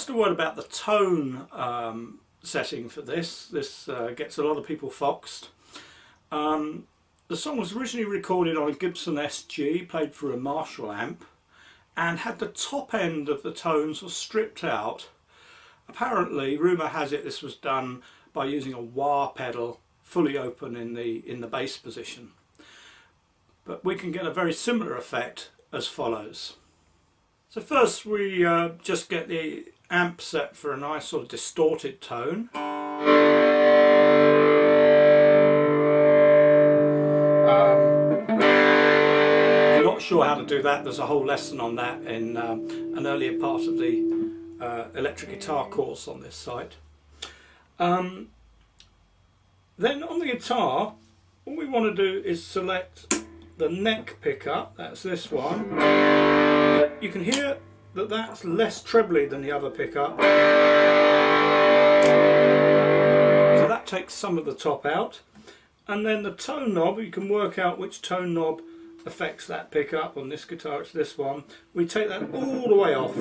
First a word about the tone setting for this. This gets a lot of people foxed. The song was originally recorded on a Gibson SG, played through a Marshall amp, and had the top end of the tones was stripped out. Apparently, rumour has it this was done by using a wah pedal fully open in the bass position. But we can get a very similar effect as follows. So first we just get the amp set for a nice sort of distorted tone. If you're not sure how to do that, there's a whole lesson on that in an earlier part of the electric guitar course on this site. Then on the guitar, all we want to do is select the neck pickup, that's this one. You can hear that that's less trebly than the other pickup. So that takes some of the top out. And then the tone knob, you can work out which tone knob affects that pickup. On this guitar it's this one. We take that all the way off.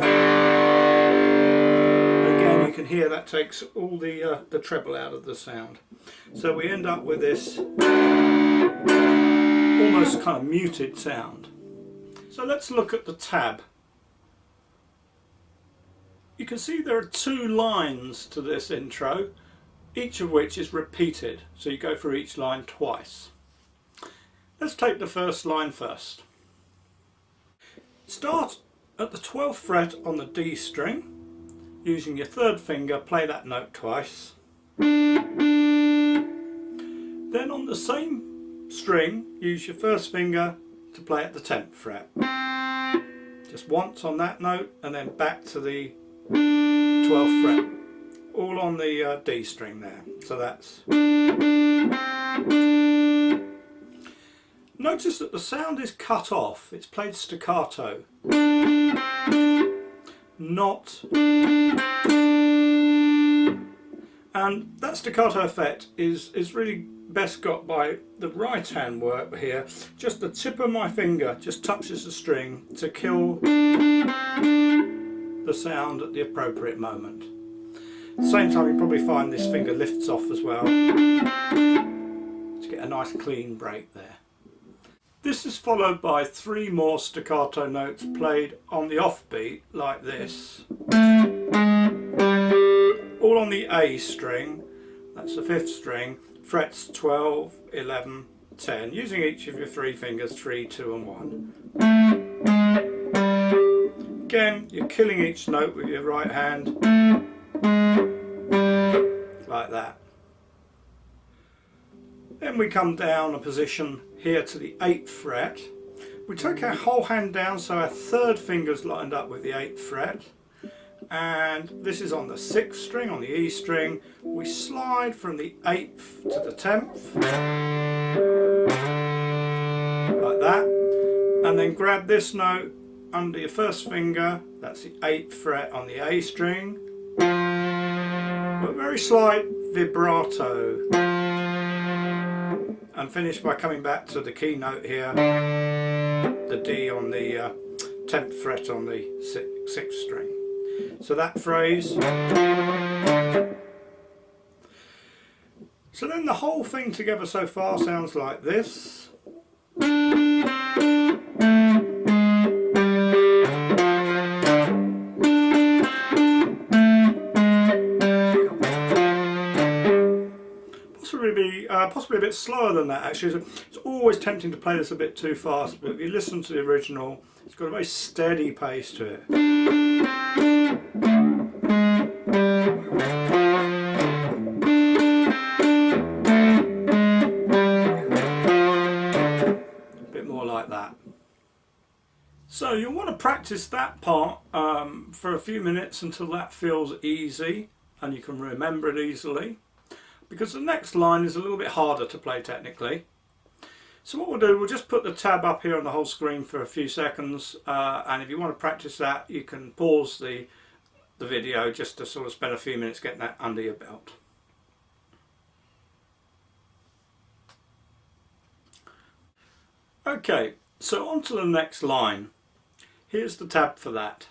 Again, you can hear that takes all the treble out of the sound. So we end up with this almost kind of muted sound. So let's look at the tab. You can see there are two lines to this intro, each of which is repeated, so you go through each line twice. Let's take the first line first. Start at the 12th fret on the D string. Using your third finger, play that note twice. Then on the same string, use your first finger to play at the 10th fret. Just once on that note and then back to the 12th fret. All on the D string there. So that's... Notice that the sound is cut off. It's played staccato. Not... And that staccato effect is really best got by the right hand work here. Just the tip of my finger just touches the string to kill the sound at the appropriate moment. At the same time, you probably find this finger lifts off as well to get a nice clean break there. This is followed by 3 more staccato notes played on the offbeat like this. All on the A string, that's the 5th string, frets 12, 11, 10, using each of your 3 fingers, 3, 2 and 1. Again, you're killing each note with your right hand, like that. Then we come down a position here to the 8th fret. We take our whole hand down so our 3rd finger's lined up with the 8th fret. And this is on the 6th string, on the E string. We slide from the 8th to the 10th, like that, and then grab this note under your first finger, that's the 8th fret on the A string, but very slight vibrato, and finish by coming back to the key note here, the D on the 10th fret on the 6th string. So that phrase. So then the whole thing together so far sounds like this. Possibly a bit slower than that actually. It's always tempting to play this a bit too fast, but if you listen to the original, it's got a very steady pace to it. Like that. So you'll want to practice that part for a few minutes until that feels easy and you can remember it easily, because the next line is a little bit harder to play technically. So what we'll do, we'll just put the tab up here on the whole screen for a few seconds, and if you want to practice that, you can pause the video just to sort of spend a few minutes getting that under your belt. Okay, so on to the next line. Here's the tab for that.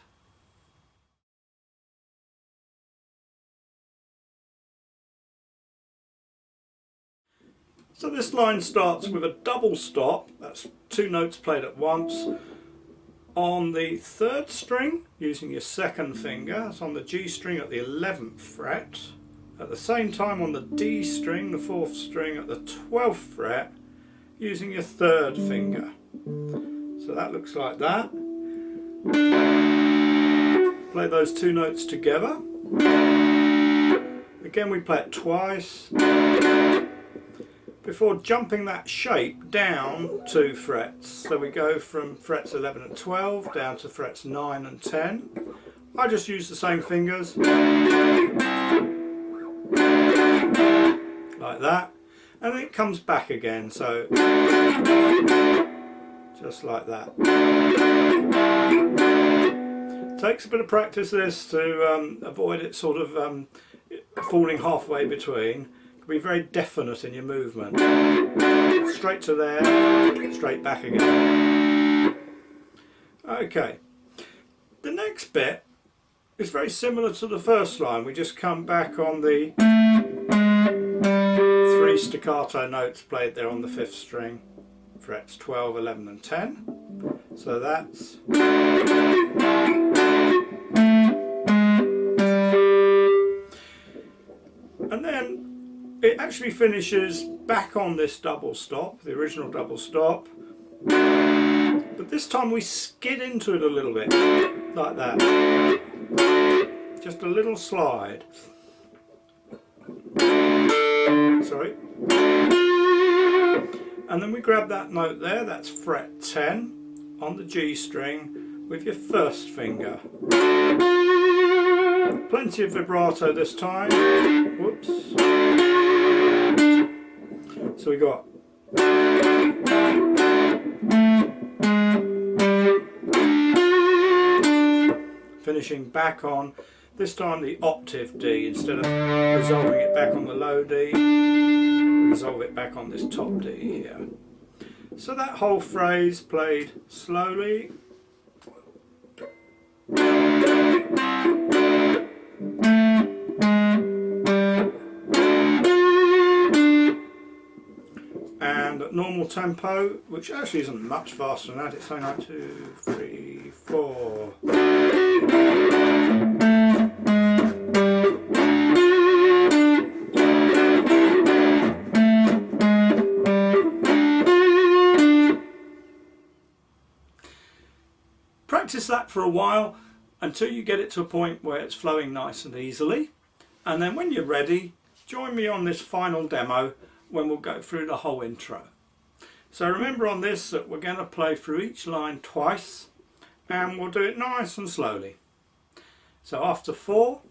So this line starts with a double stop, that's 2 notes played at once, on the 3rd string using your 2nd finger. It's on the G string at the 11th fret. At the same time on the D string, the 4th string at the 12th fret, using your 3rd finger. So that looks like that. Play those 2 notes together. Again we play it twice before jumping that shape down 2 frets. So we go from frets 11 and 12 down to frets 9 and 10. I just use the same fingers like that, and then it comes back again, so just like that. Takes a bit of practice this to avoid it sort of falling halfway between. Be very definite in your movement. Straight to there, straight back again. Okay, the next bit is very similar to the first line. We just come back on the 3 staccato notes played there on the 5th string, frets 12, 11 and 10. So that's and then it actually finishes back on this double stop, the original double stop, but this time we skid into it a little bit, like that. Just a little slide. Sorry. And then we grab that note there, that's fret 10 on the G string with your 1st finger. Plenty of vibrato this time. Whoops. So we got finishing back on, this time the octave D, instead of resolving it back on the low D, resolve it back on this top D here. So that whole phrase played slowly. And at normal tempo, which actually isn't much faster than that, it's only like 2, 3, 4. Practice that for a while until you get it to a point where it's flowing nice and easily, and then when you're ready, join me on this final demo when we'll go through the whole intro. So remember on this that we're going to play through each line twice, and we'll do it nice and slowly. So after 4,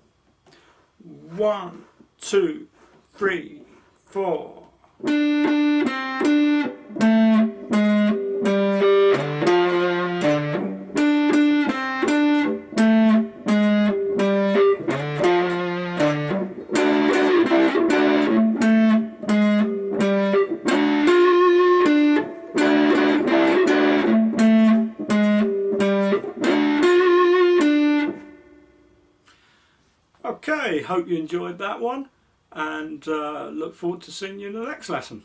1, 2, 3, 4. Okay, hope you enjoyed that one, and look forward to seeing you in the next lesson.